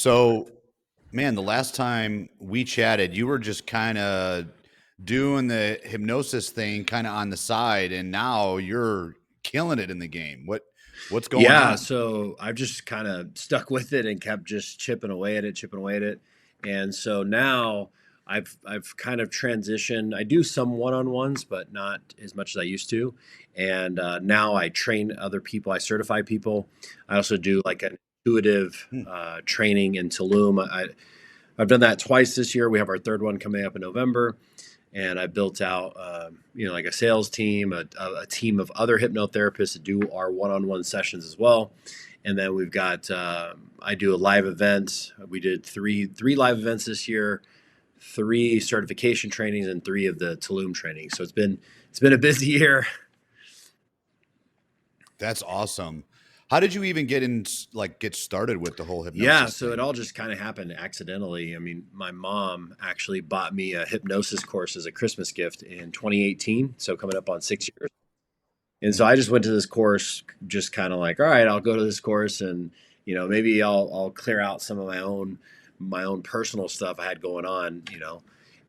So, man, the last time we chatted, you were just kind of doing the hypnosis thing kind of on the side, and now you're killing it in the game. What's going Yeah, on? so I've just kind of stuck with it and kept just chipping away at it, chipping away at it. And so now I've kind of transitioned. I do some one-on-ones, but not as much as I used to. And now I train other people. I certify people. I also do like an intuitive Hmm. training in Tulum. I've done that twice this year. We have our third one coming up in November, and I built out, like a sales team, a team of other hypnotherapists to do our one-on-one sessions as well. And then we've got, I do a live event. We did three live events this year, three certification trainings, and three of the Tulum trainings. So it's been a busy year. That's awesome. How did you even get started with the whole Yeah, hypnosis so it thing? all just kind of happened accidentally. I mean, my mom actually bought me a hypnosis course as a Christmas gift in 2018. So coming up on 6 years. And so Mhm. I just went to this course, just kind of like, all right, I'll go to this course, and maybe I'll clear out some of my own personal stuff I had going on.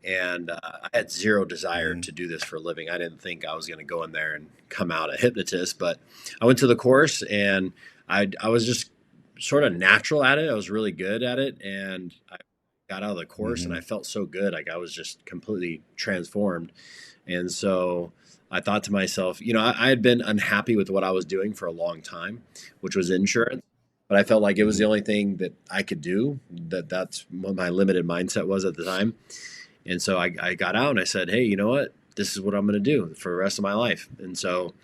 And I had zero desire Mhm. to do this for a living. I didn't think I was going to go in there and come out a hypnotist, but I went to the course, and I was just sort of natural at it. I was really good at it, and I got out of the course, and I Mhm. felt so good. Like I was just completely transformed. And so I thought to myself, I had been unhappy with what I was doing for a long time, which was insurance. But I felt like it was the Mhm. only thing that I could do. That's what my limited mindset was at the time. And so I got out and I said, hey, you know what? This is what I'm going to do for the rest of my life. And so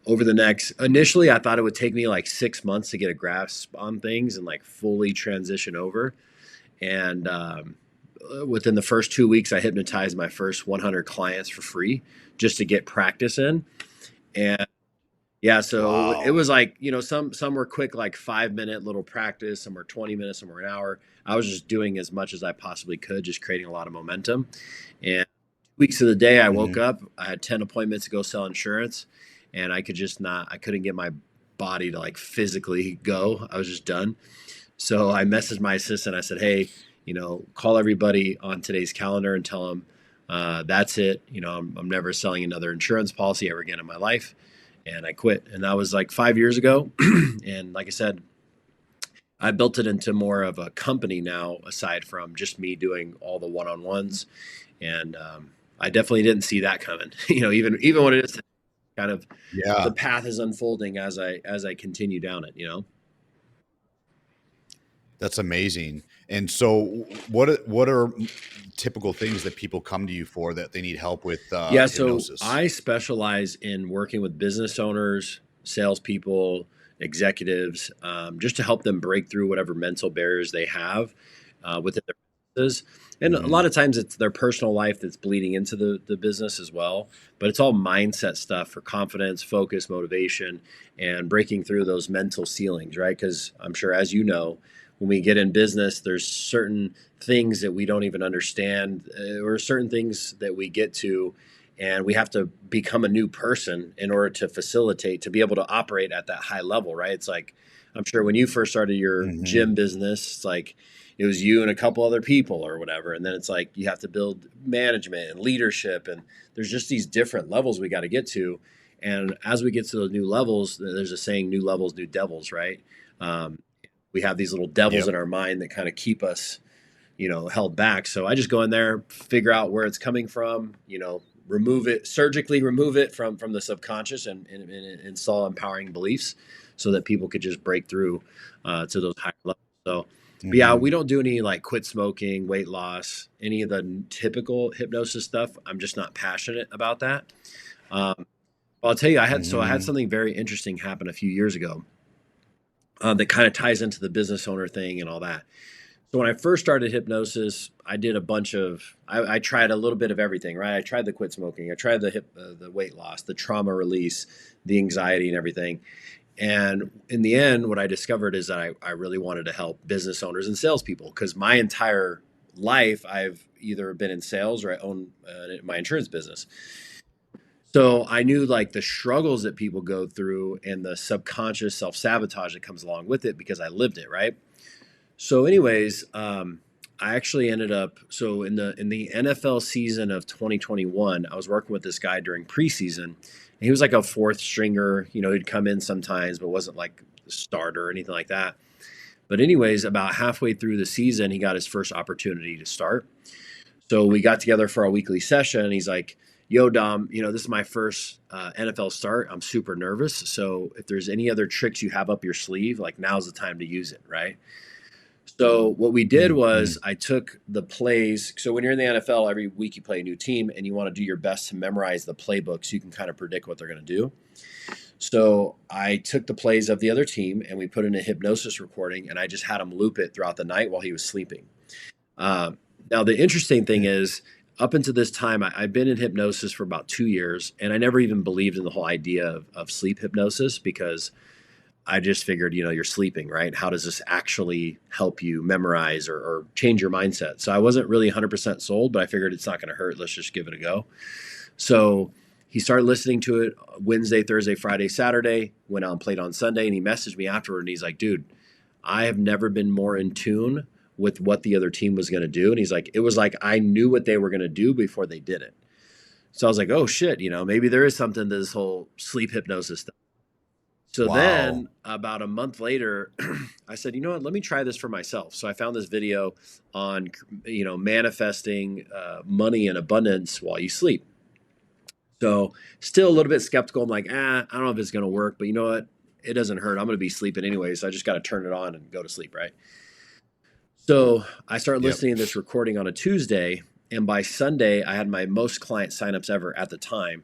over the next, initially, I thought it would take me like 6 months to get a grasp on things and like fully transition over. And within the first 2 weeks, I hypnotized my first 100 clients for free just to get practice in. And yeah, so it Wow. was like, some were quick, like 5 minute little practice, some were 20 minutes, some were an hour. I was just doing as much as I possibly could, just creating a lot of momentum. And 2 weeks of the day, I woke Mhm. up, I had 10 appointments to go sell insurance, and I could just not, I couldn't get my body to like physically go. I was just done. So I messaged my assistant. I said, hey, call everybody on today's calendar and tell them that's it. I'm never selling another insurance policy ever again in my life. And I quit. And that was like 5 years ago. And like I said, I built it into more of a company now, aside from just me doing all the one-on-ones. And I definitely didn't see that coming. Even when it is kind of the Yeah. path is unfolding as I continue down it. That's amazing. And so, what are typical things that people come to you for that they need help with Yeah, so hypnosis? I specialize in working with business owners, salespeople, executives, just to help them break through whatever mental barriers they have within their businesses. And a lot Mhm. of times it's their personal life that's bleeding into the business as well. But it's all mindset stuff for confidence, focus, motivation, and breaking through those mental ceilings, right? Because I'm sure, as you know, when we get in business, there's certain things that we don't even understand, or certain things that we get to, and we have to become a new person in order to facilitate, to be able to operate at that high level, right? It's like, I'm sure when you first started your Mhm. gym business, it's like it was you and a couple other people or whatever, and then it's like you have to build management and leadership, and there's just these different levels we got to get to. And as we get to those new levels, there's a saying, new levels, new devils, right? um, we have these little devils Yep. in our mind that kind of keep us, held back. So I just go in there, figure out where it's coming from, remove it, surgically remove it from the subconscious, and install empowering beliefs so that people could just break through to those higher levels. So, but yeah, we Mhm. don't do any like quit smoking, weight loss, any of the typical hypnosis stuff. I'm just not passionate about that. Um, I'll tell you, I had Mhm. something very interesting happen a few years ago that kind of ties into the business owner thing and all that. So when I first started hypnosis, I did a bunch of, I tried a little bit of everything, right? I tried the quit smoking, I tried the weight loss, the trauma release, the anxiety and everything. And in the end, what I discovered is that I really wanted to help business owners and salespeople, because my entire life I've either been in sales or I own my insurance business. So I knew like the struggles that people go through and the subconscious self sabotage that comes along with it because I lived it, right? So, anyways, I actually ended up so in the NFL season of 2021, I was working with this guy during preseason. And he was like a fourth stringer. You know, he'd come in sometimes, but wasn't like the starter or anything like that. But anyways, about halfway through the season, he got his first opportunity to start. So we got together for a weekly session, and he's like, "Yo, Dom, you know, this is my first NFL start. I'm super nervous. So if there's any other tricks you have up your sleeve, like now's the time to use it, right?" So what we did Mhm. was I took the plays. So when you're in the NFL, every week you play a new team, and you want to do your best to memorize the playbook so you can kind of predict what they're going to do. So I took the plays of the other team and we put in a hypnosis recording, and I just had him loop it throughout the night while he was sleeping. Uh, Now, the interesting thing Yeah. is, up until this time, I've been in hypnosis for about 2 years, and I never even believed in the whole idea of sleep hypnosis because I just figured, you know, you're sleeping, right? How does this actually help you memorize or change your mindset? So I wasn't really 100% sold, but I figured it's not going to hurt. Let's just give it a go. So he started listening to it Wednesday, Thursday, Friday, Saturday, went out and played on Sunday, and he messaged me afterward and he's like, dude, I have never been more in tune with what the other team was going to do. And he's like, it was like I knew what they were going to do before they did it. So I was like, oh shit, you know, maybe there is something to this whole sleep hypnosis thing. So Wow. then about a month later, I said, you know what, let me try this for myself. So I found this video on, you know, manifesting money and abundance while you sleep. So still a little bit skeptical. I'm like, I don't know if it's going to work, but you know what? It doesn't hurt. I'm going to be sleeping anyway. So I just got to turn it on and go to sleep. Right. So I started Yep. listening to this recording on a Tuesday, and by Sunday, I had my most client signups ever at the time,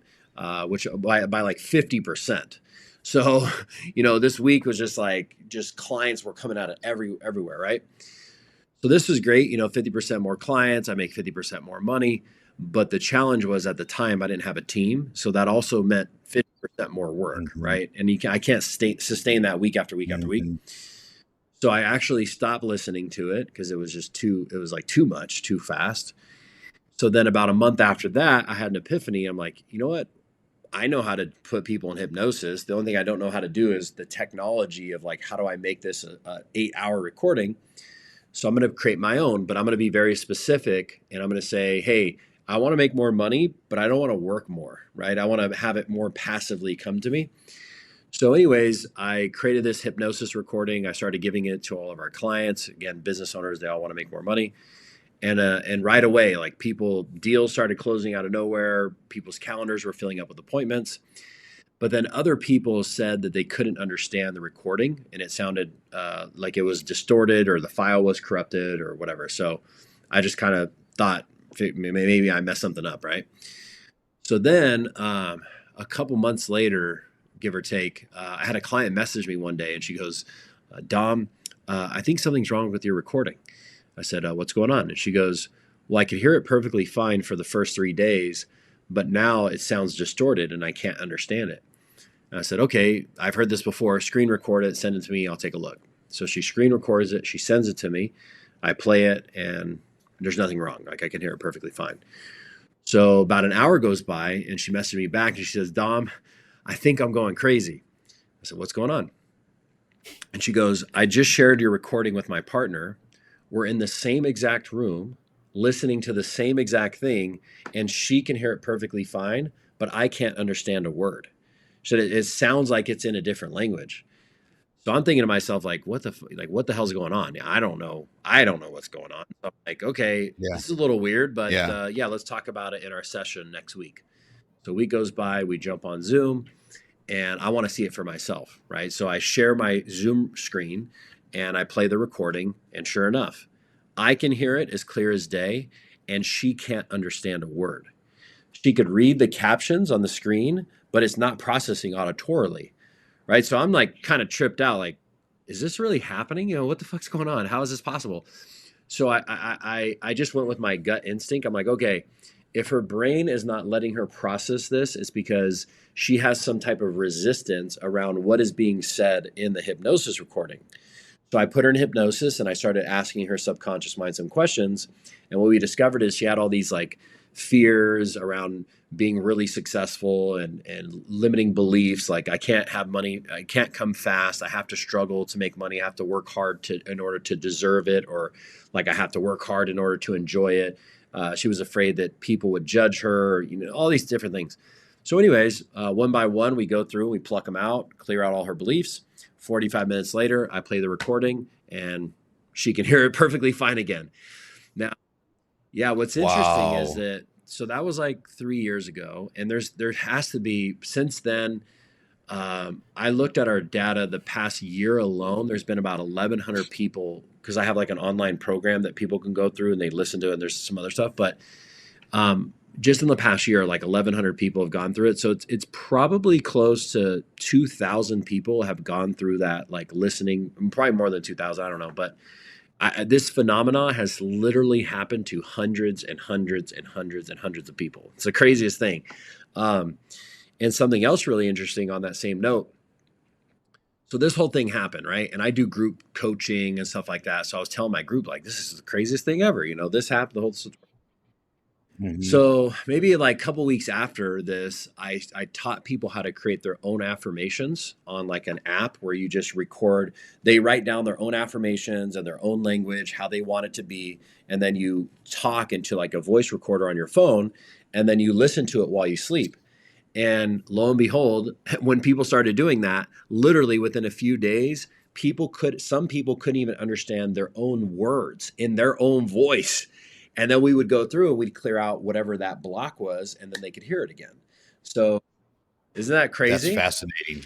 which by like 50%. So, you know, this week was just like just clients were coming out of everywhere, right? So this was great. You know, 50% more clients, I make 50% more money. But the challenge was at the time I didn't have a team, so that also meant 50% more work, Mhm. right? And I can't sustain that week after week after week. Mhm. So I actually stopped listening to it because it was just it was like too much, too fast. So then about a month after that, I had an epiphany. I'm like, you know what? I know how to put people in hypnosis. The only thing I don't know how to do is the technology of like, how do I make this a 8 hour recording? So I'm going to create my own, but I'm going to be very specific and I'm going to say, hey, I want to make more money, but I don't want to work more, right? I want to have it more passively come to me. So, anyways, I created this hypnosis recording. I started giving it to all of our clients. Again, business owners, they all want to make more money. And right away, like people, deals started closing out of nowhere. People's calendars were filling up with appointments. But then other people said that they couldn't understand the recording and it sounded like it was distorted or the file was corrupted or whatever. So I just kind of thought maybe I messed something up, right? So then a couple months later, give or take, I had a client message me one day and she goes, Dom, I think something's wrong with your recording. I said, what's going on? And she goes, well, I could hear it perfectly fine for the first 3 days, but now it sounds distorted and I can't understand it. And I said, okay, I've heard this before. Screen record it, send it to me. I'll take a look. So she screen records it. She sends it to me. I play it and there's nothing wrong. Like I can hear it perfectly fine. So about an hour goes by and she messaged me back and she says, Dom, I think I'm going crazy. I said, what's going on? And she goes, I just shared your recording with my partner. We're in the same exact room, listening to the same exact thing, and she can hear it perfectly fine, but I can't understand a word. She said, it sounds like it's in a different language. So I'm thinking to myself, like, what the hell's going on? Yeah, I don't know. I don't know what's going on. So I'm like, okay, Yeah. this is a little weird, but Yeah. yeah, let's talk about it in our session next week. So a week goes by, we jump on Zoom, and I want to see it for myself, right? So I share my Zoom screen and I play the recording, and sure enough, I can hear it as clear as day, and she can't understand a word. She could read the captions on the screen, but it's not processing auditorily, right? So I'm like kind of tripped out, like, is this really happening? You know, what the fuck's going on? How is this possible? So I just went with my gut instinct. I'm like, okay, if her brain is not letting her process this, it's because she has some type of resistance around what is being said in the hypnosis recording. So I put her in hypnosis and I started asking her subconscious mind some questions. And what we discovered is she had all these like fears around being really successful, and limiting beliefs like I can't have money, I can't come fast, I have to struggle to make money, I have to work hard to in order to deserve it, or like I have to work hard in order to enjoy it. She was afraid that people would judge her, all these different things. So anyways, one by one we go through, we pluck them out, clear out all her beliefs. 45 minutes later I play the recording and she can hear it perfectly fine again. Now, yeah, what's interesting is Wow. that, so that was like 3 years ago, and there has to be since then. I looked at our data the past year alone. There's been about 1,100 people, because I have like an online program that people can go through and they listen to it. And there's some other stuff, but just in the past year, like 1,100 people have gone through it. So it's probably close to 2,000 people have gone through that, like listening. Probably more than 2,000. I don't know, but this phenomena has literally happened to hundreds and hundreds and hundreds and hundreds of people. It's the craziest thing. Um, and something else really interesting on that same note. So this whole thing happened, right? And I do group coaching and stuff like that. So I was telling my group, like, this is the craziest thing ever. This happened. The whole Mhm. So maybe like a couple weeks after this, I taught people how to create their own affirmations on like an app where you just record, they write down their own affirmations and their own language, how they want it to be. And then you talk into like a voice recorder on your phone, and then you listen to it while you sleep. And lo and behold, when people started doing that, literally within a few days, some people couldn't even understand their own words in their own voice. And then we would go through and we'd clear out whatever that block was, and then they could hear it again. So isn't that That's crazy? fascinating.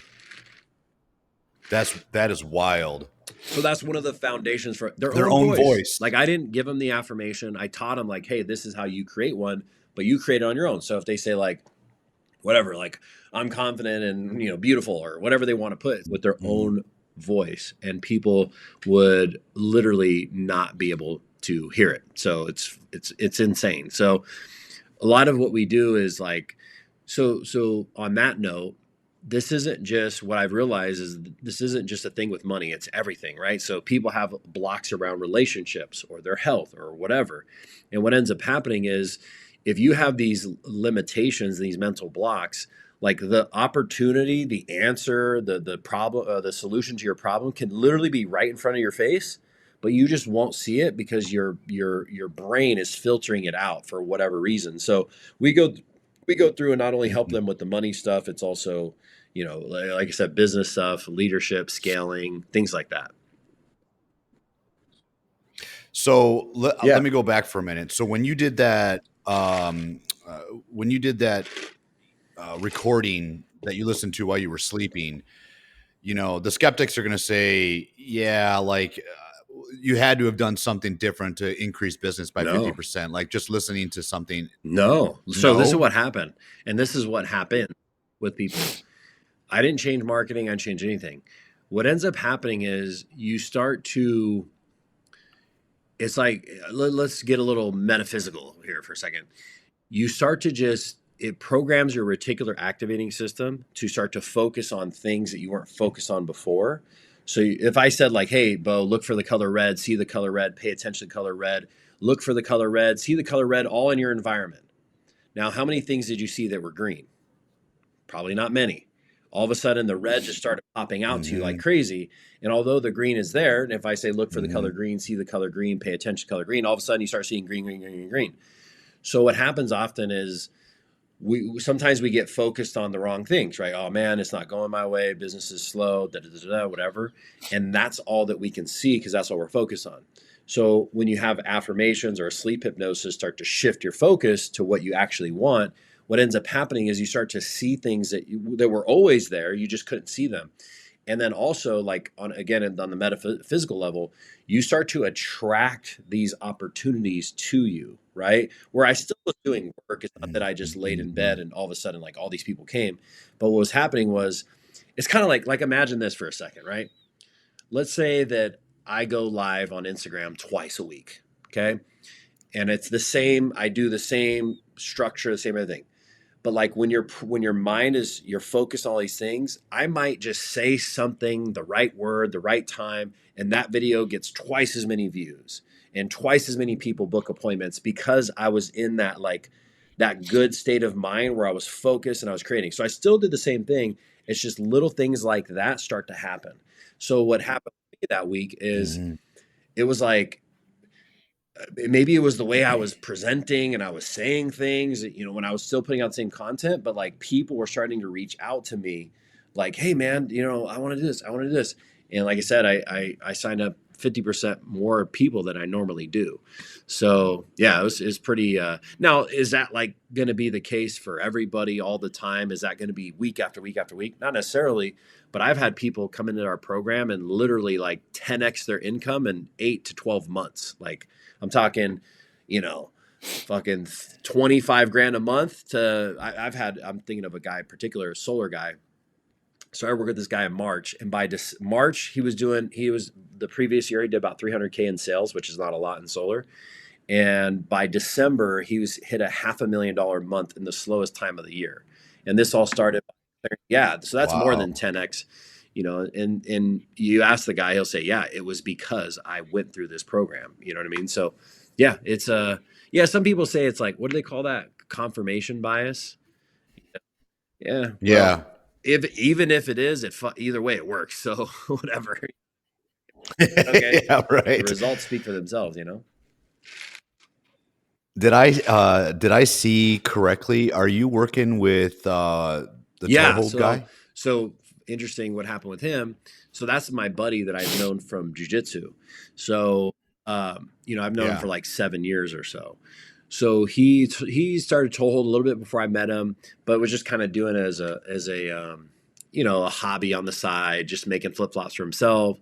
That is wild. So that's one of the foundations for their Their own own voice. voice. Like I didn't give them the affirmation. I taught them like, hey, this is how you create one, but you create it on your own. So if they say like, whatever, like I'm confident and beautiful, or whatever they want to put with their Mhm. own voice, and people would literally not be able to hear it. So it's insane. So a lot of what we do is like, so on that note, this isn't just, what I've realized is this isn't just a thing with money, it's everything, right? So people have blocks around relationships or their health or whatever. And what ends up happening is, if you have these limitations, these mental blocks, like the opportunity, the answer, the problem, the solution to your problem can literally be right in front of your face, but you just won't see it because your brain is filtering it out for whatever reason. So we go we go through and not only help Mhm. them with the money stuff, it's also, like I said, business stuff, leadership, scaling, things like that. So Yeah. let me go back for a minute. So when you did that recording that you listened to while you were sleeping, the skeptics are going to say, yeah, like you had to have done something different to increase business by No. 50%, like just listening to something. No. So this is No. what happened. And this is what happened with people. I didn't change marketing, I didn't change anything. What ends up happening is you start to, it's like, let's get a little metaphysical here for a second. You start to just, it programs your reticular activating system to start to focus on things that you weren't focused on before. So if I said like, hey, Bo, look for the color red, see the color red, pay attention to the color red, look for the color red, see the color red all in your environment. Now, how many things did you see that were green? Probably not many. All of a sudden, the red just started popping out to you like Hmm. crazy. And although the green is there, and if I say look for the color Hmm. green, see the color green, pay attention to color green, all of a sudden you start seeing green, green, green, green, green. So what happens often is we sometimes we get focused on the wrong things, right? Oh man, it's not going my way, business is slow, da, da, da, da, whatever. And that's all that we can see because that's what we're focused on. So when you have affirmations or a sleep hypnosis start to shift your focus to what you actually want, what ends up happening is you start to see things that were always there, you just couldn't see them. And then also, like on the metaphysical level, you start to attract these opportunities to you, right? Where I still was doing work, it's not that I just laid in bed Hmm. and all of a sudden like all these people came. But what was happening was, it's kind of like imagine this for a second, right? Let's say that I go live on Instagram twice a week, okay? And it's the same, I do the same structure, the same everything. But like when your mind is, you're focused on all these things, I might just say something, the right word, the right time, and that video gets twice as many views and twice as many people book appointments because I was in that good state of mind where I was focused and I was creating. So I still did the same thing. It's just little things like that start to happen. So what happened that week is Mhm. it was like maybe it was the way I was presenting and I was saying things, when I was still putting out the same content, but like people were starting to reach out to me like, hey man, I want to do this. I want to do this. And like I said, I signed up 50% more people than I normally do. So yeah, it's pretty, now is that like going to be the case for everybody all the time? Is that going to be week after week after week? Not necessarily, but I've had people come into our program and literally like 10x their income in 8 to 12 months. Like, I'm talking, fucking 25 grand a month to I'm thinking of a guy in particular, a solar guy. So I worked with this guy in March, and by March, he was the previous year, he did about 300K in sales, which is not a lot in solar. And by December, he was hit a $500,000 month in the slowest time of the year. And this all started, yeah. So that's more than Wow. 10x, and you ask the guy, he'll say, yeah, it was because I went through this program. You know what I mean? So yeah, it's yeah. Some people say it's like, what do they call that? Confirmation bias. Yeah. Well, Yeah. if even if it is, either way it works. So whatever. Okay. Yeah, The right. results speak for themselves. Did I see correctly? Are you working with the Yeah. toehold So guy? so interesting what happened with him. So that's my buddy that I've known from jujitsu. So I've known him for Yeah. like 7 years or so. So he started toehold a little bit before I met him, but was just kind of doing it as a hobby on the side, just making flip flops for himself.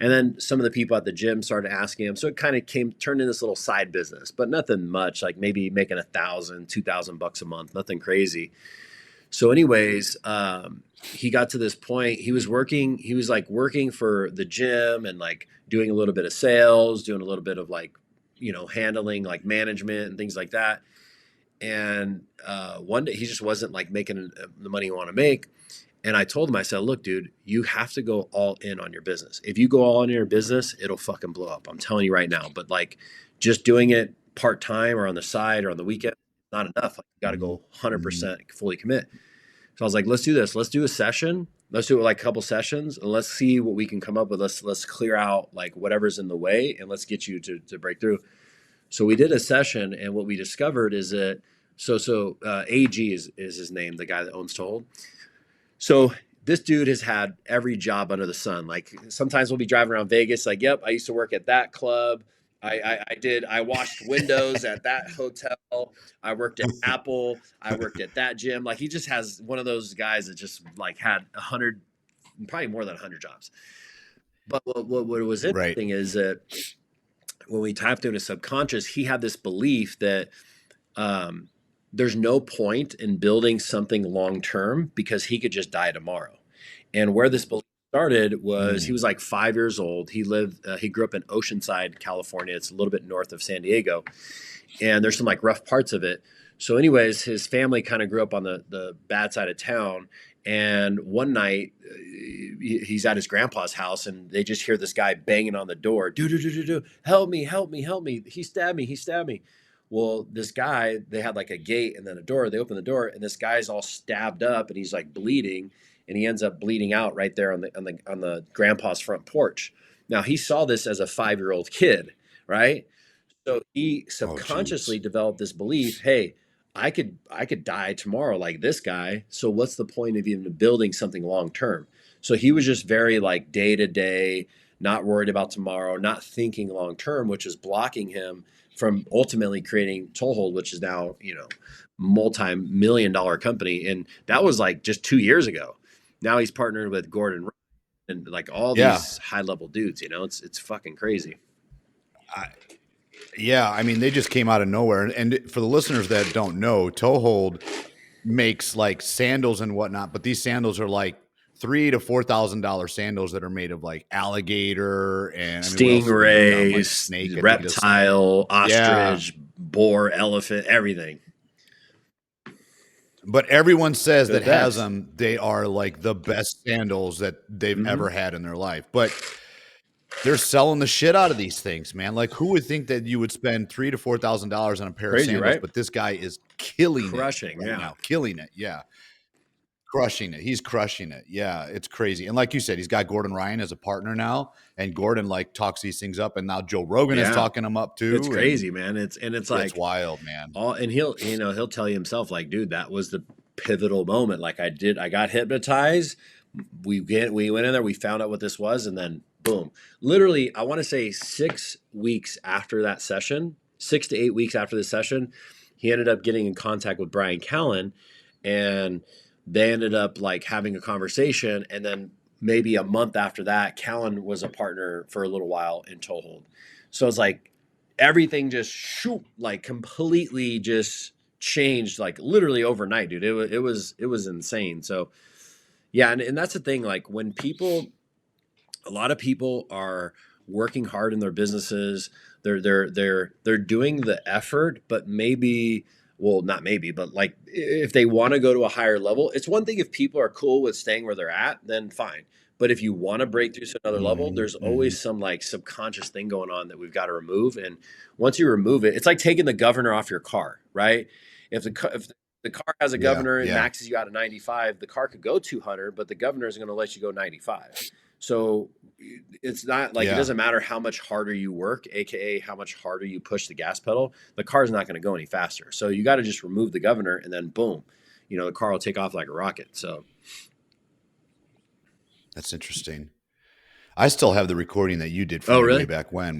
And then some of the people at the gym started asking him, so it kind of turned into this little side business, but nothing much, like maybe making 1,000, 2,000 bucks a month, nothing crazy. So, anyways, he got to this point. He was like working for the gym and like doing a little bit of sales, doing a little bit of like, handling like management and things like that. And one day he just wasn't like making the money you want to make. And I told him, I said, look, dude, you have to go all in on your business. If you go all in your business, it'll fucking blow up. I'm telling you right now. But like just doing it part time or on the side or on the weekend, not enough. Like, you got to Mhm. go Mhm. 100% fully commit. So I was like, let's do this. Let's do a session. Let's do it like a couple sessions and let's see what we can come up with. Let's clear out like whatever's in the way and let's get you to break through. So we did a session and what we discovered is that AG is his name, the guy that owns Toll. So this dude has had every job under the sun. Like sometimes we'll be driving around Vegas, like, yep, I used to work at that club. I washed windows at that hotel. I worked at Apple. I worked at that gym. Like he just has one of those guys that just like had 100, probably more than 100 jobs. But what was Right. interesting is that when we tapped into his subconscious, he had this belief that um, there's no point in building something long term because he could just die tomorrow. And where this belief started was he Mm. was like 5 years old. He grew up in Oceanside, California. It's a little bit north of San Diego, and there's some like rough parts of it. So, anyways, his family kind of grew up on the bad side of town. And one night, he's at his grandpa's house, and they just hear this guy banging on the door. Do, help me, help me, help me! He stabbed me! He stabbed me! Well, this guy, they had like a gate and then a door. They open the door, and this guy's all stabbed up, and he's like bleeding, and he ends up bleeding out right there on the grandpa's front porch. Now he saw this as a 5-year-old kid, right? So he Oh, subconsciously jeez. developed this belief, hey, I could die tomorrow like this guy. So what's the point of even building something long term? So he was just very like day to day, not worried about tomorrow, not thinking long term, which is blocking him from ultimately creating Toehold, which is now, multi-million-dollar company. And that was like just 2 years ago. Now he's partnered with Gordon and like all Yeah. these high level dudes, it's fucking crazy. I, yeah. I mean, they just came out of nowhere. And for the listeners that don't know, Toehold makes like sandals and whatnot, but these sandals are like $3,000 to $4,000 sandals that are made of like alligator and I mean, what else have they become? Like Stingrays, snake, I think it's reptile, yeah. ostrich, boar, elephant, everything. But everyone says They're the that has best. them, they are like the best sandals that they've Hmm. ever had in their life. But They're selling the shit out of these things, man. Like, who would think that you would spend $3,000 to $4,000 on a pair of Crazy, sandals? right? But this guy is killing it Crushing, right yeah. now. Killing it. Yeah. Crushing it. He's crushing it. Yeah, it's crazy. And like you said, he's got Gordon Ryan as a partner now, and Gordon like talks these things up, and now Joe Rogan is Yeah. talking him up It's too, and crazy, man. It's it's like wild, man. all, and he'll tell you himself, like, dude, that was the pivotal moment. Like, I got hypnotized. We went in there, we found out what this was, and then boom. Literally, I want to say 6 weeks after that session, 6 to 8 weeks after the session, he ended up getting in contact with Brian Callen, and they ended up like having a conversation. And then maybe a month after that, Callen was a partner for a little while in Toehold. So it's like everything just shoot, like completely just changed, like literally overnight, dude. It was insane. So yeah, and that's the thing. Like when people, a lot of people are working hard in their businesses. They're doing the effort, but maybe, well, not maybe, but like if they want to go to a higher level, it's one thing if people are cool with staying where they're at, then fine. But if you want to break through to another level, Mhm, there's mhm. always some like subconscious thing going on that we've got to remove. And once you remove it, it's like taking the governor off your car, right? If the car has a Yeah, governor and yeah, maxes you out at 95, the car could go 200, but the governor is going to let you go 95. So it's not like, it yeah. doesn't matter how much harder you work, aka how much harder you push the gas pedal, the car's not going to go any faster. So you got to just remove the governor, and then boom, the car will take off like a rocket. So That's interesting. I still have the recording that you did for oh me way really? back when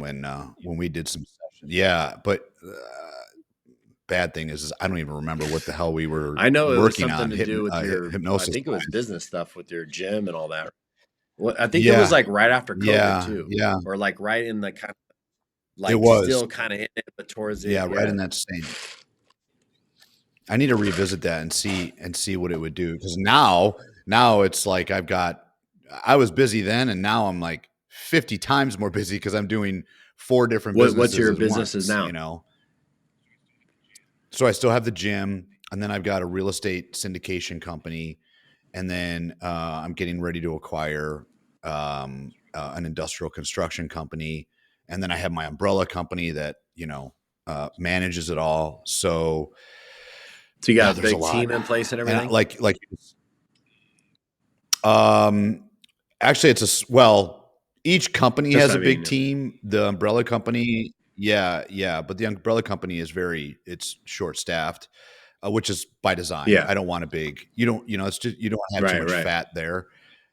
we did some sessions. Yeah, but bad thing is I don't even remember what the hell we were I know it was working something on to do with your, I hypnosis think it was wise. business stuff with your gym and all that. Well, I think it was Yeah, like right after COVID yeah, too, yeah. or like right in the kind of It like was. still kind of in it, but towards Yeah, it. right Yeah. in that same. I need to revisit that and see what it would do because now it's like I was busy then and now I'm like 50 times more busy because I'm doing four different What's businesses your at businesses once, now? So I still have the gym, and then I've got a real estate syndication company, and then I'm getting ready to acquire an industrial construction company, and then I have my umbrella company that manages it all. So So you got a there's a big lot, team in place and and everything? like um, actually, well, each company That's has what a I big mean. team. The umbrella company, yeah, yeah, but the umbrella company is it's short staffed, which is by design. Yeah. I don't want a big, it's just you don't have too Right, much right. fat there.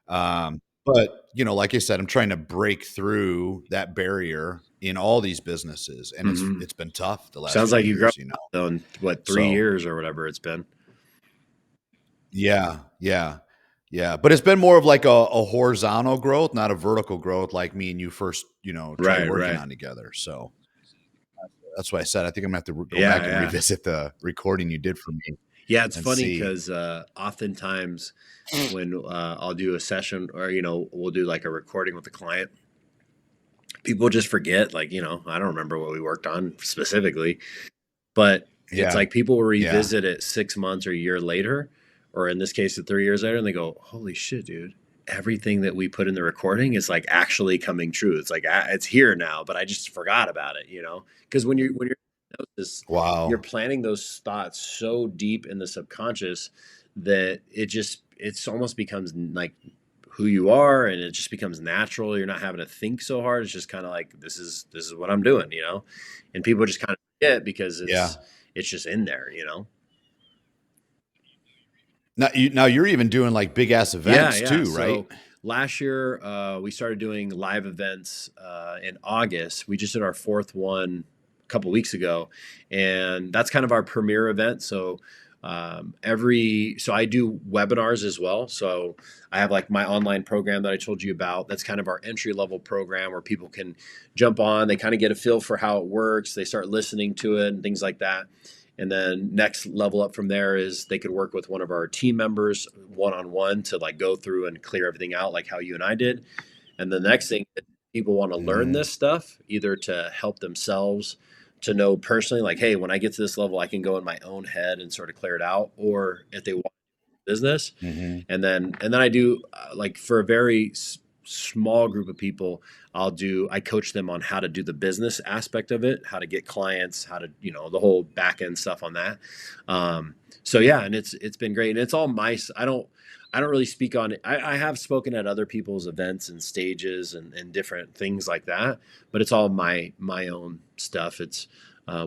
But like I said, I'm trying to break through that barrier in all these businesses, and Hmm. it's been tough the last Sounds few like you grow years. though in what, three So years or whatever it's been. yeah, yeah, yeah. But it's been more of like a horizontal growth, not a vertical growth, like me and you first, tried Right, working right. on together. So that's why I said I think I'm gonna have to go Yeah, back and yeah. revisit the recording you did for me Yeah, it's and funny see. because oftentimes when I'll do a session, or we'll do like a recording with the client, people just forget, like, I don't remember what we worked on specifically, but it's Yeah, like people will yeah, revisit it 6 months or a year later, or in this case, 3 years later, and they go, "Holy shit, dude! Everything that we put in the recording is like actually coming true. It's like it's here now, but I just forgot about it." Because when you're in hypnosis, you're wow, planting those thoughts so deep in the subconscious that it's almost becomes like who you are, and it just becomes natural. You're not having to think so hard. It's just kind of like this is what I'm doing. And people just kind of forget because yeah. it's just in there. Now you're even doing like big ass Yeah, events yeah. too, right? So last year we started doing live events in August. We just did our fourth one a couple weeks ago, and that's kind of our premier event. So so I do webinars as well. So I have like my online program that I told you about. That's kind of our entry level program where people can jump on. They kind of get a feel for how it works. They start listening to it and things like that. And then next level up from there is they could work with one of our team members one on one to like go through and clear everything out, like how you and I did. And the next thing, people want to learn Mhm, this stuff either to help themselves, to know personally, like, hey, when I get to this level, I can go in my own head and sort of clear it out, or if they want business. mhm. And then I do like for a very small group of people, I coach them on how to do the business aspect of it, how to get clients, how to, the whole back end stuff on that. So yeah, and it's been great, and it's all I don't really speak on it. I have spoken at other people's events and stages and different things like that, but it's all my own stuff. It's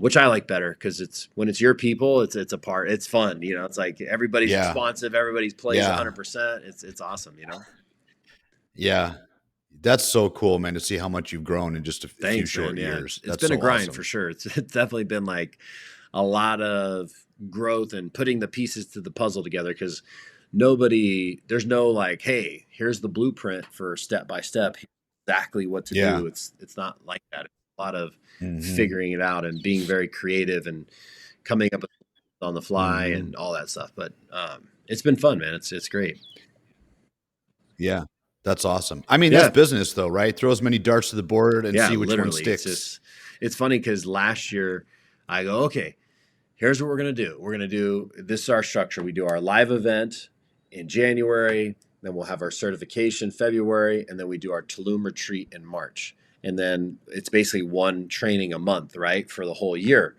which I like better, because it's when it's your people, it's a part. It's fun, It's like everybody's Yeah. responsive, everybody's plays Yeah. 100%. It's awesome. Yeah. That's so cool, man, to see how much you've grown in just a few Thanks, man. short Yeah, years. it's That's been a so grind for awesome. sure. It's definitely been like a lot of growth and putting the pieces to the puzzle together, because there's no like, hey, here's the blueprint for step by step, exactly what to Yeah. do. It's not like that. It's a lot of Mhm. figuring it out and being very creative and coming up with on the fly Mhm. and all that stuff. But it's been fun, man. It's great. Yeah. That's awesome. I mean, that's Yeah, business though, right? Throw as many darts to the board and yeah. see which one Literally, sticks. it's funny because last year I go, okay, here's what we're going to do. We're going to do this is our structure. We do our live event in January, then we'll have our certification February, and then we do our Tulum retreat in March. And then it's basically one training a month, right, for the whole year.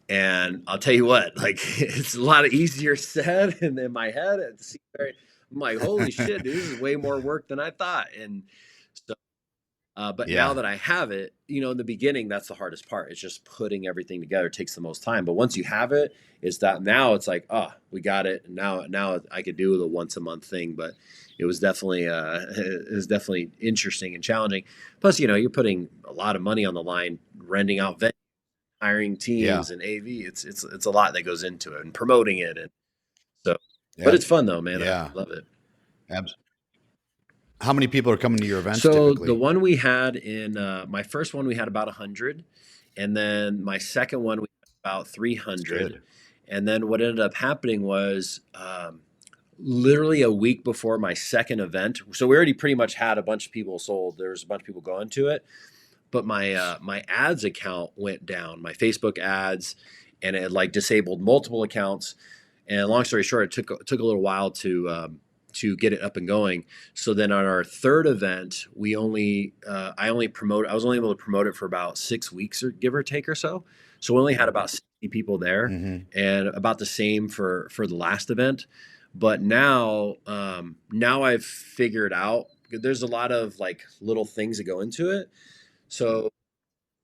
And I'll tell you what, like it's a lot easier said, and in my head, I'm like, holy shit, dude, this is way more work than I thought. And so but now Yeah. that I have it, in the beginning, that's the hardest part. It's just putting everything together. It takes the most time. But once you have it, it's that now it's like, oh, we got it. And now I could do the once a month thing. But it was definitely interesting and challenging. Plus, you're putting a lot of money on the line, renting out venues, hiring Yeah. teams and AV. It's a lot that goes into it, and promoting it. And so, but Yeah. it's fun though, man. I Yeah. love it. Abs How many people are coming to your events So the typically? one we had in my first one, we had about 100, and then my second one we had about That's 300, good. and then what ended up happening was literally a week before my second event. So we already pretty much had a bunch of people sold. There was a bunch of people going to it, but my ads account went down, my Facebook ads, and it had like disabled multiple accounts. And long story short, it took a little while to get it up and going. So then on our third event, I was only able to promote it for about 6 weeks, or give or take or so. So we only had about 60 people there, Mhm. and about the same for the last event. But now I've figured out, there's a lot of like little things that go into it. So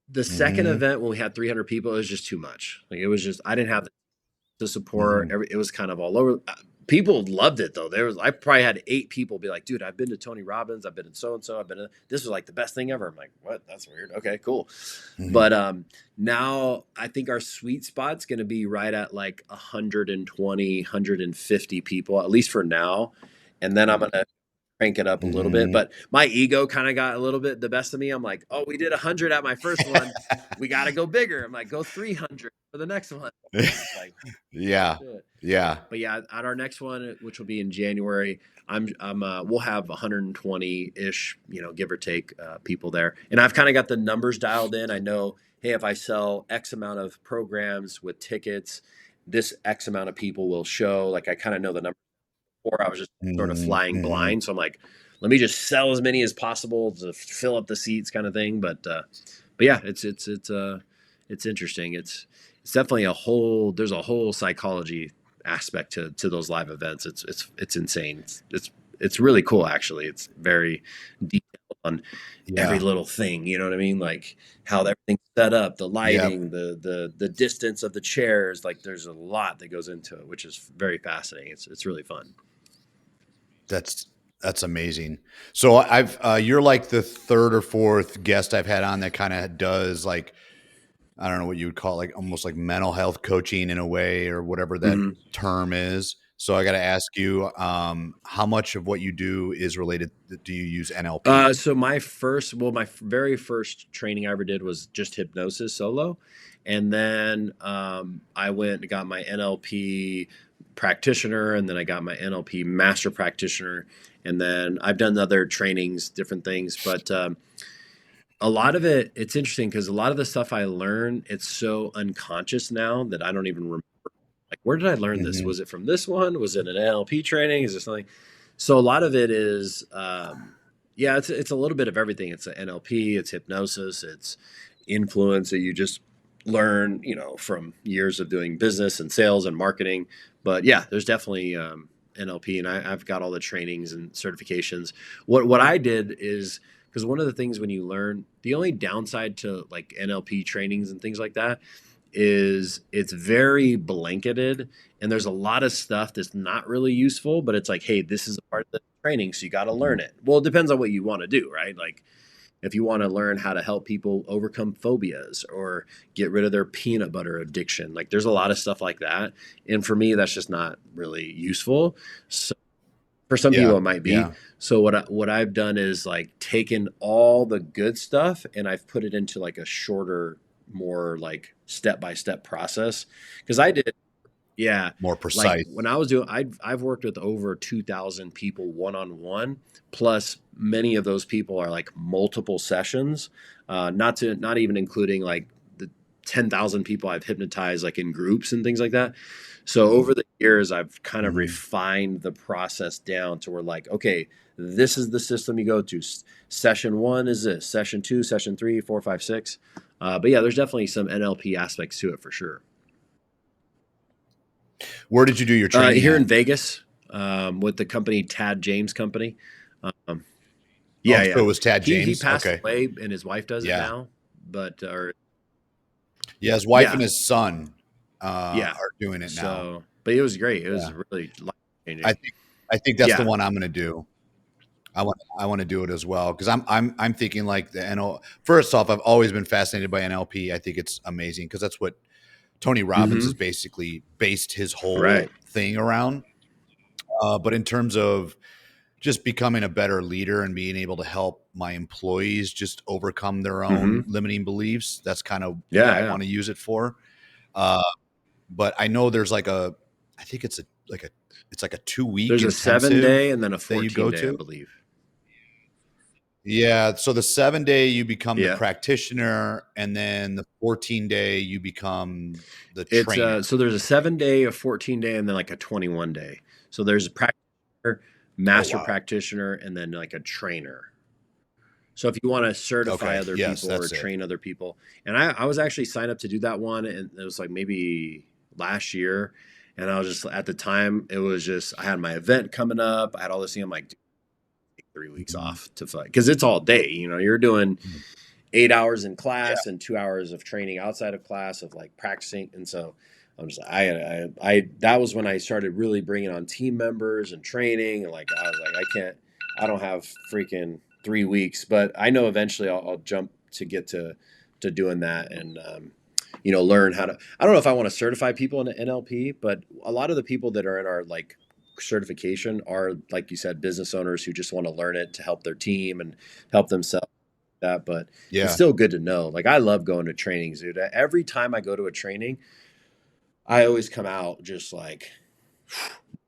the second Mhm. event, when we had 300 people, it was just too much. Like, it was just, I didn't have the support. Mhm. It was kind of all over. People loved it though. I probably had 8 people be like, dude, I've been to Tony Robbins. I've been in so-and-so. This was like the best thing ever. I'm like, what? That's weird. Okay, cool. Mhm. But now I think our sweet spot's going to be right at like 120, 150 people, at least for now. And then I'm going to crank it up a little bit. Mhm. But my ego kind of got a little bit the best of me. I'm like, oh, we did 100 at my first one. We got to go bigger. I'm like, go 300 for the next one. It's like, Yeah. shit. Yeah. But yeah, at our next one, which will be in January, we'll have 120 ish, give or take, people there. And I've kind of got the numbers dialed in. I know, hey, if I sell X amount of programs with tickets, this X amount of people will show. Like, I kind of know the number. Or I was just sort of Mhm. flying Mhm. blind. So I'm like, let me just sell as many as possible to fill up the seats, kind of thing. But yeah, it's interesting. It's definitely there's a whole psychology aspect to those live events. It's insane. It's really cool, actually. It's very detailed on every Yeah. little thing. You know what I mean? Like how everything's set up, the Yep. lighting, the distance of the chairs. Like, there's a lot that goes into it, which is very fascinating. It's really fun. That's that's amazing. So you're like the third or fourth guest I've had on that kinda does like, I don't know what you would call it, like almost like mental health coaching in a way or whatever that Mhm. term is. So I gotta ask you, how much of what you do is related, do you use NLP? So my very first training I ever did was just hypnosis solo, and then I went and got my NLP practitioner, and then I got my NLP master practitioner, and then I've done other trainings, different things, but a lot of it's interesting because a lot of the stuff I learn, it's so unconscious now that I don't even remember. Like, where did I learn this? Mhm. Was it from this one? Was it an NLP training? Is it something? So a lot of it is, Yeah, it's a little bit of everything. It's a NLP, it's hypnosis, it's influence that you just learn, from years of doing business and sales and marketing. But yeah, there's definitely NLP, and I've got all the trainings and certifications. What I did is, because one of the things when you learn, the only downside to like NLP trainings and things like that is it's very blanketed, and there's a lot of stuff that's not really useful, but it's like, hey, this is a part of the training, so you got to learn Mhm. it. Well, it depends on what you want to do, right? Like if you want to learn how to help people overcome phobias or get rid of their peanut butter addiction, like there's a lot of stuff like that, and for me that's just not really useful. So for some Yeah, people it might be. yeah. So what I've done is like taken all the good stuff and I've put it into like a shorter, more like step by step process. Because I did, yeah, More like precise. when I was doing, I've worked with over 2,000 people one on one. Plus, many of those people are like multiple sessions. Not even including like the 10,000 people I've hypnotized like in groups and things like that. So over the years, I've kind of Mhm. refined the process down to where like, okay, this is the system you go to. Session one is this. Session two, session three, four, five, six. But yeah, there's definitely some NLP aspects to it for sure. Where did you do your training Here at? in Vegas, with the company Tad James Company. Um, Oh, yeah, so yeah. it was Tad He James? passed Okay. away, and his wife does it Yeah. now. But or Yeah, his wife yeah, and his son, yeah. are doing it now. So, but it was great. It Yeah. was really life I changing. think I think that's the Yeah. one I'm gonna do. I wanna do it as well because I'm thinking like the NL first off, I've always been fascinated by NLP. I think it's amazing because that's what Tony Robbins Mm-hmm. has basically based his whole Right. thing around. But in terms of just becoming a better leader and being able to help my employees just overcome their Mm-hmm. own limiting beliefs, that's kind of what Yeah, I yeah. want to use it for. Uh, but I know there's like I think it's like a 2 week There's a 7 day intensive and then a that you 14 go day, I to. believe. Yeah. So the 7 day you become the Yeah. practitioner, and then the 14 day you become the It's trainer. so there's a 7 day, a 14 day, and then like a 21 day. So there's a practitioner, Oh master wow. practitioner, and then like a trainer. So if you want to certify Okay. other Yes, people or that's it. train other people, and I was actually signed up to do that one, and it was like maybe last year, and I was just at the time it was just I had my event coming up, I had all this thing. I'm like, dude, take 3 weeks Mhm. off to fight because it's all day. You're doing Mhm. 8 hours in Yeah. class and 2 hours of training outside of class of like practicing, and so I'm just I that was when I started really bringing on team members and training, and like I was like I don't have freaking 3 weeks, but I know eventually I'll jump to get to doing that and learn how to. I don't know if I want to certify people in NLP, but a lot of the people that are in our like certification are like you said business owners who just want to learn it to help their team and help themselves that, but it's Yeah. still good to know. Like I love going to trainings, dude. Every time I go to a training, I always come out just like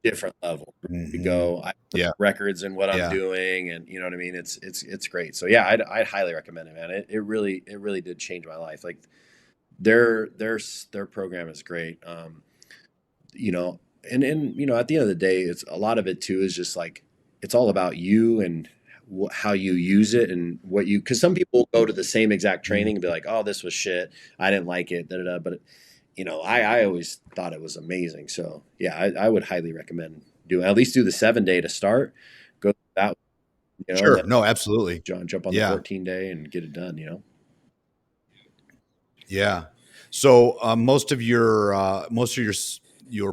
different level. To Mhm. go, I break Yeah. records in what I'm Yeah. doing, and you know what I mean. It's great. So yeah, I'd highly recommend it, man. It really did change my life. Like their program is great. You know, and at the end of the day, it's a lot of it too is just like it's all about you and how you use it and what you because some people go to the same exact Mhm. training and be like, oh, this was shit, I didn't like it, da, da, da. But I always thought it was amazing. So yeah, I would highly recommend doing at least do the 7 day to start, go that, and Sure. then No, absolutely. jump on the Yeah. 14 day and get it done. Yeah. So, most of your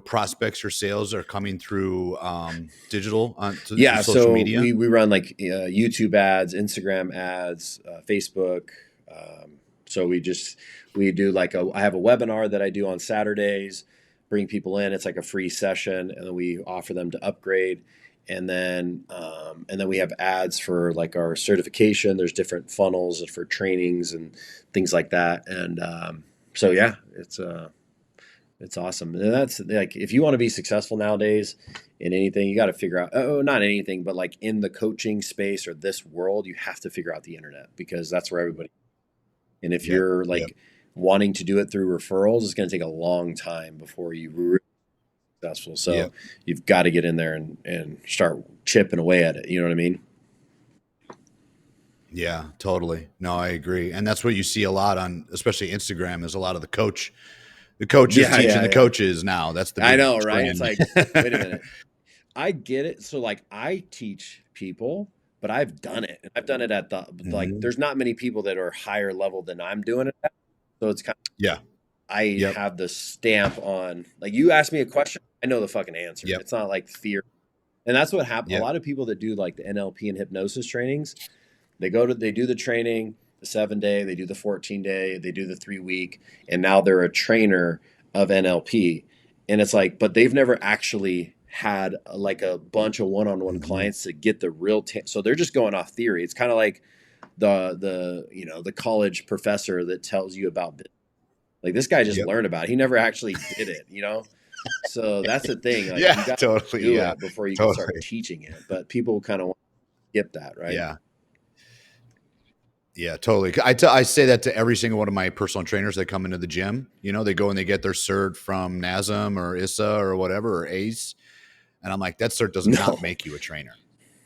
prospects or sales are coming through, digital through Yeah, social so media? we run like YouTube ads, Instagram ads, Facebook. So we do like I have a webinar that I do on Saturdays, bring people in. It's like a free session, and then we offer them to upgrade, and then we have ads for like our certification. There's different funnels for trainings and things like that, and so yeah, it's awesome. And that's like if you want to be successful nowadays in anything, you got to figure out not anything, but like in the coaching space or this world, you have to figure out the internet because that's where everybody. And if Yep. you're Yep. like wanting to do it through referrals, it's going to take a long time before you really successful. So Yep. you've got to get in there and start chipping away at it. You know what I mean? Yeah, totally. No, I agree. And that's what you see a lot on, especially Instagram, is a lot of the coaches Yeah, teaching yeah, the yeah. coaches now. That's the I big know, right? It's trend. like, wait a minute. I get it. So like I teach people, but I've done it. And I've done it at the like Mhm. there's not many people that are higher level than I'm doing it at. So it's kind of Yeah. I Yep. have the stamp on like you ask me a question, I know the fucking answer. Yep. It's not like fear. And that's what happened. A Yep. lot of people that do like the NLP and hypnosis trainings, they do the training, the 7 day, they do the 14 day, they do the 3 week, and now they're a trainer of NLP. And it's like, but they've never actually had like a bunch of one-on-one Mhm. clients to get the real so they're just going off theory. It's kind of like the college professor that tells you about business. Like this guy just Yep. learned about it. He never actually did it. So that's the thing. Like Yeah, you got to totally. do Yeah. it before you can start Totally. teaching it. But people kind of want to skip that, right? Yeah. Yeah, totally. I say that to every single one of my personal trainers that come into the gym. You know, they go and they get their cert from NASM or ISA or whatever, or ACE. And I'm like, that cert does not No. make you a trainer.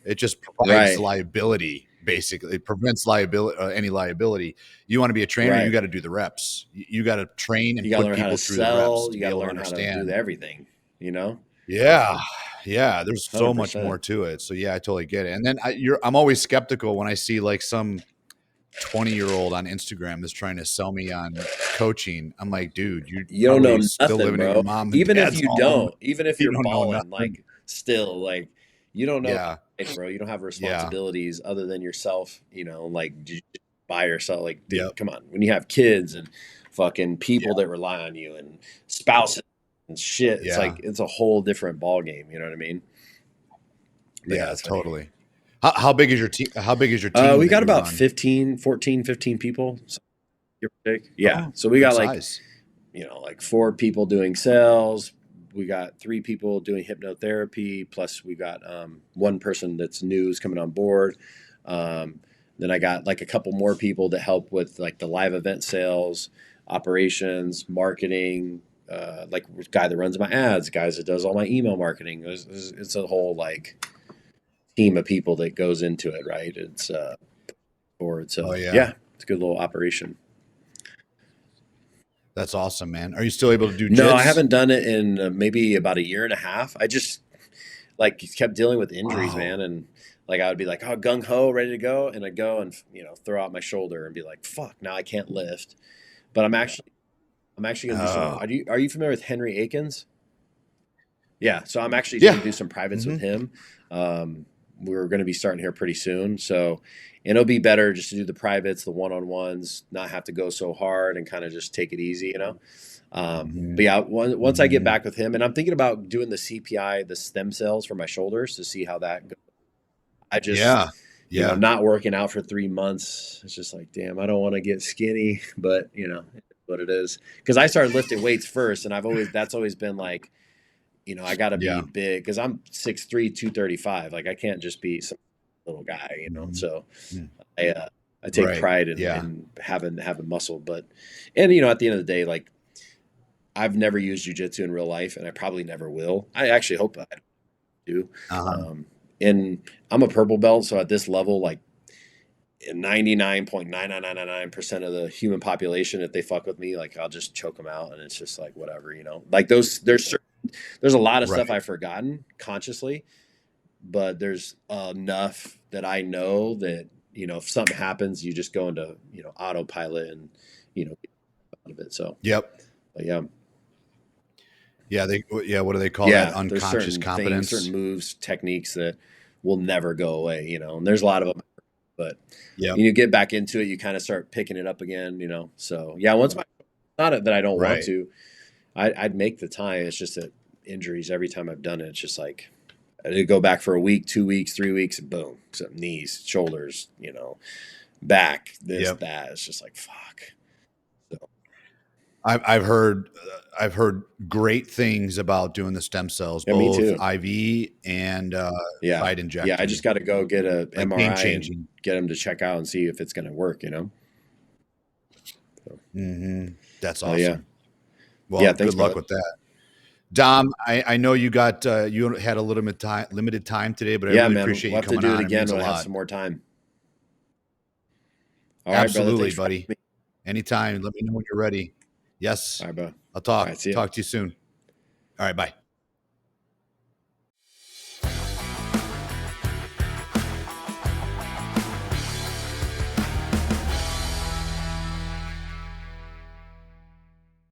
It just provides Right. liability, basically. It prevents liability, any liability. You want to be a trainer, you Right. got to do the reps. You got to train You and got to put learn how to people through the reps sell. to You be got to able to learn how to do understand. everything, you know? Yeah. Yeah, there's so much more 100%. to it. So yeah, I totally get it. And then I'm always skeptical when I see like some 20-year-old on Instagram that's trying to sell me on coaching. I'm like, dude, you're You don't probably know still nothing, living at your bro. mom and Even if dad's you home. don't, even if You you're don't know balling, nothing. like still, like you don't know Yeah. life, bro. You don't have Yeah. responsibilities other than yourself, like you just by yourself. Like, Yep. dude, come on. When you have kids and fucking people Yeah. that rely on you and spouses and shit, it's Yeah. like it's a whole different ball game. You know what I mean? But yeah, Yeah, it's funny. totally. How big is your team? How big is your team We that got you about run? 15 people. So, give or take. Yeah. Oh, So we good got like size. like 4 people doing sales. We got 3 people doing hypnotherapy. Plus, we got one person that's new is coming on board. Um, then I got like a couple more people that help with like the live event sales, operations, marketing. Like a guy that runs my ads, guys that does all my email marketing. It's a whole like team of people that goes into it, right? It's forward. Oh So yeah. yeah, it's a good little operation. That's awesome, man. Are you still able to do No, I jits? haven't done it in maybe about a year and a half. I just like kept dealing with injuries, Wow. man, and like I would be like, oh, gung ho, ready to go, and I'd go and throw out my shoulder and be like, fuck, now I can't lift. But I'm actually gonna do some. Oh. Are you familiar with Henry Akins? Yeah, so I'm actually going Yeah. to do some privates with Mhm. him. We're going to be starting here pretty soon, so and it'll be better just to do the privates, the one-on-ones, not have to go so hard and kind of just take it easy. But Mhm. yeah, once I get Mhm. back with him, and I'm thinking about doing the CPI, the stem cells for my shoulders to see how that goes. I just, Yeah. Yeah. not working out for 3 months. It's just like, damn, I don't want to get skinny, but it's what it is. Because I started lifting weights first, and that's always been like, I got to be Yeah. big because I'm 6'3", 235. Like I can't just be some little guy. Mhm. So Mm. I take Right. pride in, Yeah. having muscle, and at the end of the day, like I've never used jujitsu in real life, and I probably never will. I actually hope I do. Uh-huh. And I'm a purple belt, so at this level, like 99.99999% of the human population, if they fuck with me, like I'll just choke them out, and it's just like whatever. Like there's a lot of stuff Right. I've forgotten consciously, but there's enough that I know that if something happens, you just go into autopilot and get out of it. So, Yep. but yeah, Yeah, what do they call that? yeah, there's Unconscious certain things, certain competence? moves, techniques that will never go away. And there's a lot of them, but Yep. you get back into it, you kind of start picking it up again. So yeah, once not that I don't want Right. to, I'd make the time. It's just that injuries every time I've done it, it's just like I go back for a week, 2 weeks, 3 weeks, and boom, so knees, shoulders, back, this, Yep. that. It's just like fuck. So, I've heard great things about doing the stem cells, yeah, me both too. IV and Yeah, site yeah. I just injecting, got to go get a like game MRI and changing. get them to check out and see if it's going to work. So, That's yeah, awesome. yeah. Well, Thanks, good luck brother. with that. Dom, I know you had a limited time today, but I Yeah, really man. appreciate We'll you have to coming do it on. It again means a when I have lot. some more time. All right, brother. Absolutely, Thanks for buddy. having me. Anytime. Let me know when you're ready. Yes. All right, bro. All I'll right, talk. see ya. Talk to you soon. All right. Bye.